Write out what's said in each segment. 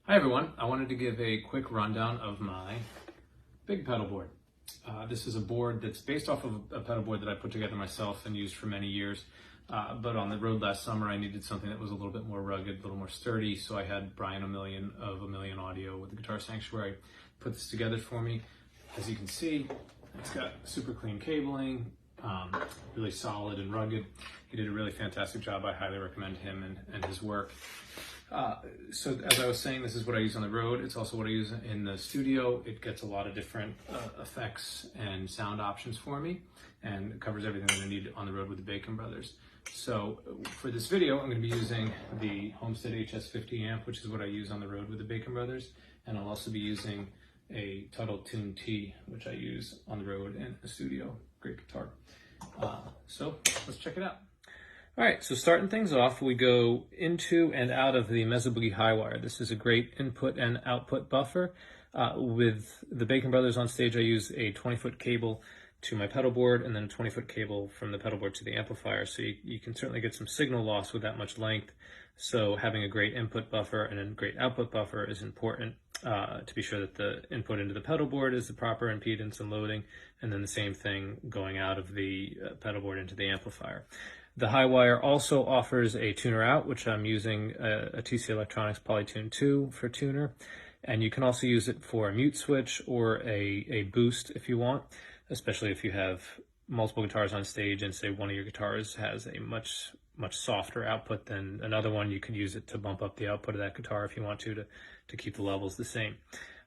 Hi everyone, I wanted to give a quick rundown of my big pedal board. This is a board that's based off of a pedal board that I put together myself and used for many years. But on the road last summer, I needed something that was a little bit more rugged, a little more sturdy. So I had Brian Omilion of Omilion Audio with the Guitar Sanctuary put this together for me. As you can see, it's got super clean cabling, really solid and rugged. He did a really fantastic job. I highly recommend him and his work. So as I was saying, this is what I use on the road. It's also what I use in the studio. It gets a lot of different effects and sound options for me, and it covers everything that I need on the road with the Bacon Brothers. So for this video, I'm going to be using the Homestead HS50 amp, which is what I use on the road with the Bacon Brothers. And I'll also be using a Tuttle Tune T, which I use on the road and the studio. Great guitar. So let's check it out. All right, so starting things off, we go into and out of the Mezzo Boogie high wire. This is a great input and output buffer. With the Bacon Brothers on stage, I use a 20-foot cable to my pedal board and then a 20-foot cable from the pedal board to the amplifier. So you can certainly get some signal loss with that much length. So having a great input buffer and a great output buffer is important to be sure that the input into the pedal board is the proper impedance and loading, and then the same thing going out of the pedal board into the amplifier. The high wire also offers a tuner out, which I'm using a TC Electronics Polytune 2 for tuner. And you can also use it for a mute switch or a boost if you want, especially if you have multiple guitars on stage and say one of your guitars has a much softer output than another one. You can use it to bump up the output of that guitar if you want to keep the levels the same.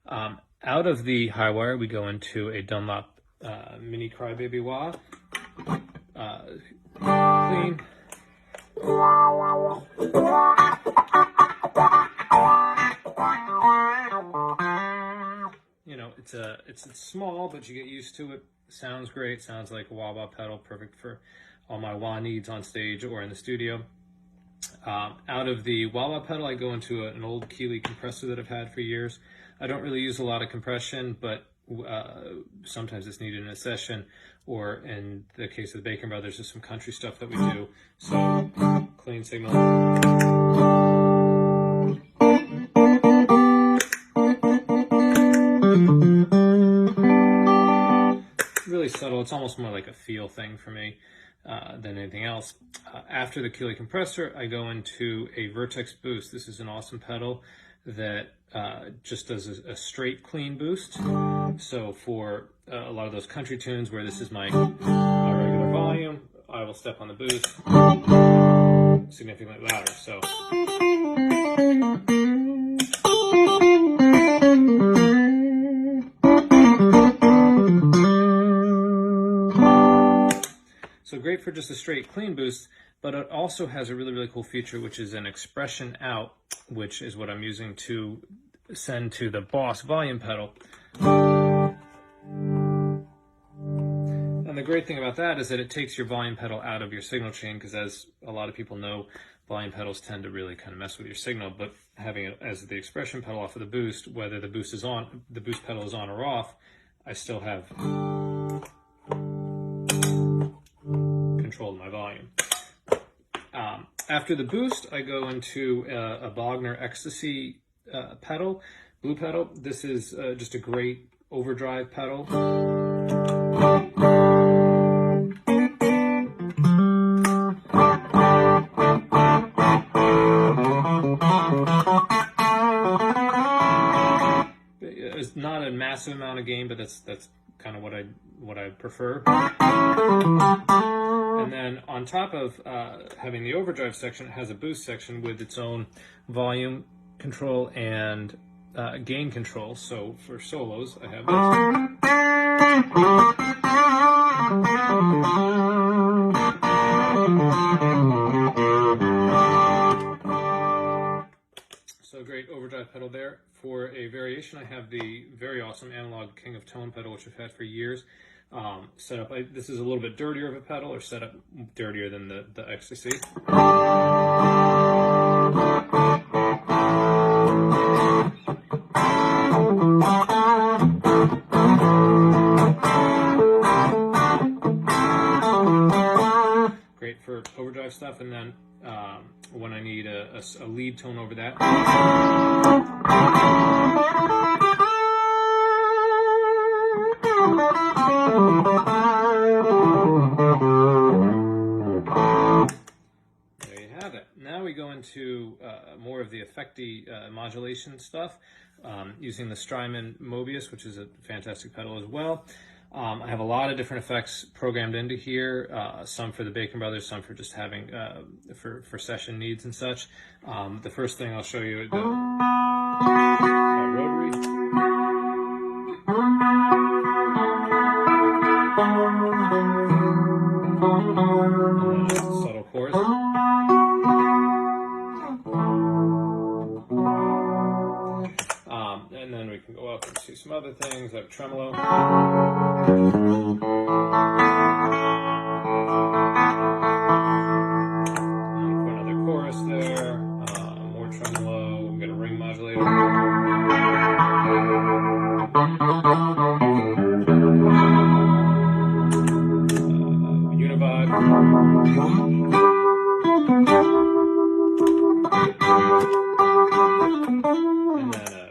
Out of the high wire, we go into a Dunlop mini Crybaby wah. Clean. You know, it's small, but you get used to it. Sounds great. Sounds like a wah-wah pedal, perfect for all my wah needs on stage or in the studio. Out of the wah-wah pedal, I go into an old Kiwi Compressor that I've had for years. I don't really use a lot of compression, but sometimes it's needed in a session, or in the case of the Bacon Brothers, there's some country stuff that we do. So clean signal. Really subtle. It's almost more like a feel thing for me than anything else. After the Kiwi Compressor, I go into a Vertex Boost. This is an awesome pedal that just does a straight clean boost. So for a lot of those country tunes where this is my regular volume, I will step on the boost significantly louder. So great for just a straight clean boost, but it also has a really cool feature, which is an expression out, which is what I'm using to send to the Boss volume pedal. And the great thing about that is that it takes your volume pedal out of your signal chain, because as a lot of people know, volume pedals tend to really kind of mess with your signal. But having it as the expression pedal off of the boost, whether the boost pedal is on or off, I still have control of my volume. After the boost, I go into a Bogner Ecstasy pedal, blue pedal. This is just a great overdrive pedal. It's not a massive amount of gain, but that's kind of what I prefer. And then on top of having the overdrive section, it has a boost section with its own volume control and gain control. So for solos, I have this. So great overdrive pedal there. For a variation, I have the very awesome analog King of Tone pedal, which I've had for years. Set up, this is a little bit dirtier of a pedal, or set up dirtier than the Ecstasy. Great for overdrive stuff, and then when I need a lead tone over that. effecty modulation stuff using the Strymon Mobius, which is a fantastic pedal as well. I have a lot of different effects programmed into here, some for the Bacon Brothers, some for just having for session needs and such. The first thing I'll show you is the rotary. And then a subtle chorus. And then we can go up and see some other things like tremolo. And put another chorus there, more tremolo, we'll get a ring modulator. Univibe. And then a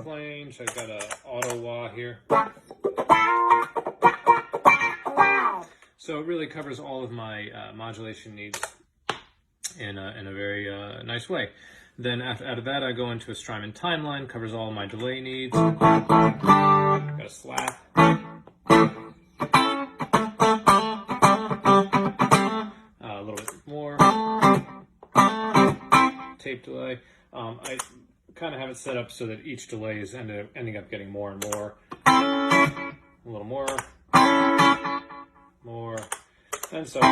plane, so I've got a auto wah here. So it really covers all of my modulation needs in a very nice way. Then out of that, I go into a Strymon timeline, covers all of my delay needs. Got a slap. A little bit more. Tape delay. I kind of have it set up so that each delay is ending up getting more and more. A little more. More. And so. And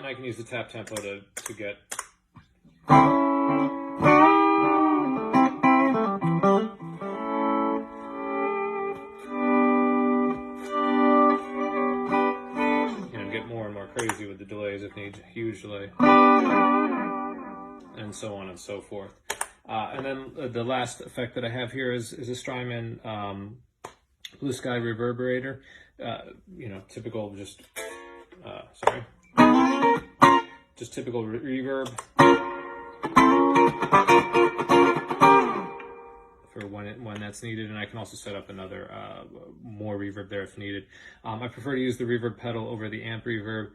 I can use the tap tempo to get. Get more and more crazy with the delays if needs, huge delay, and so on and so forth. And then the last effect that I have here is a Strymon Blue Sky reverberator. Typical just typical reverb for when that's needed, and I can also set up another more reverb there if needed. I prefer to use the reverb pedal over the amp reverb,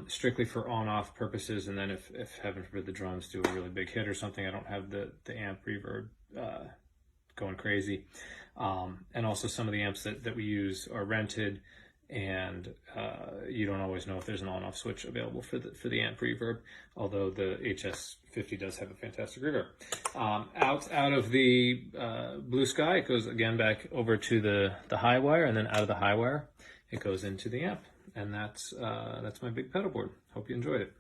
strictly for on-off purposes, and then if heaven forbid the drums do a really big hit or something, I don't have the amp reverb going crazy. And also some of the amps that we use are rented, and you don't always know if there's an on-off switch available for the amp reverb, although the HS50 does have a fantastic reverb. Out of the Blue Sky, it goes again back over to the high wire, and then out of the high wire, it goes into the amp. And that's my big pedal board. Hope you enjoyed it.